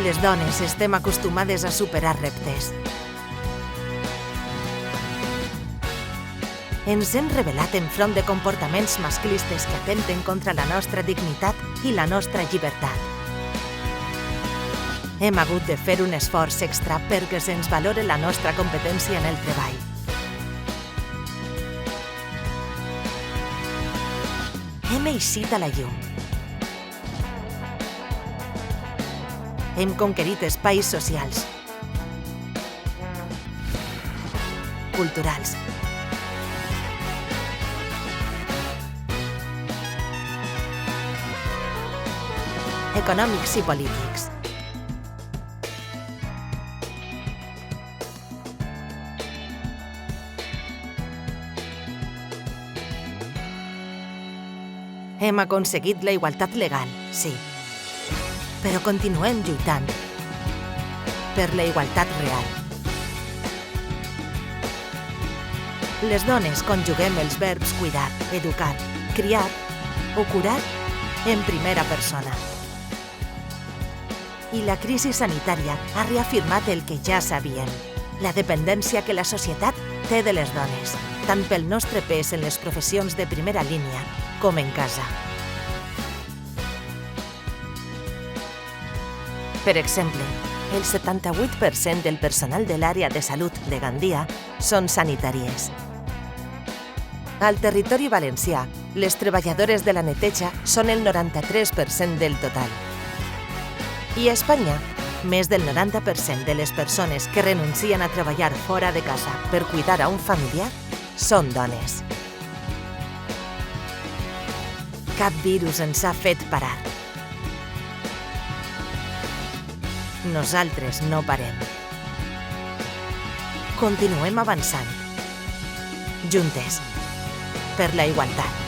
Les dones estem acostumades a superar reptes. Ens hem rebel·lat enfront de comportaments masclistes que atempten contra la nostra dignitat i la nostra llibertat. Hem hagut de fer un esforç extra perquè se'ns valore la nostra competència en el treball. Hem eixit a la llum. Hem conquerit espais socials, culturals, econòmics i polítics. Hem aconseguit la igualtat legal, sí, però continuem lluitant per la igualtat real. Les dones conjuguem els verbs cuidar, educar, criar o curar en primera persona. I la crisi sanitària ha reafirmat el que ja sabíem, la dependència que la societat té de les dones, tant pel nostre pes en les professions de primera línia com en casa. Per exemple, el 78% del personal de l'àrea de salut de Gandia són sanitàries. Al territori valencià, les treballadores de la neteja són el 93% del total. I a Espanya, més del 90% de les persones que renuncien a treballar fora de casa per cuidar a un familiar són dones. Cap virus ens ha fet parar. Nosaltres no parem. Continuem avançant. Juntes, per la igualtat.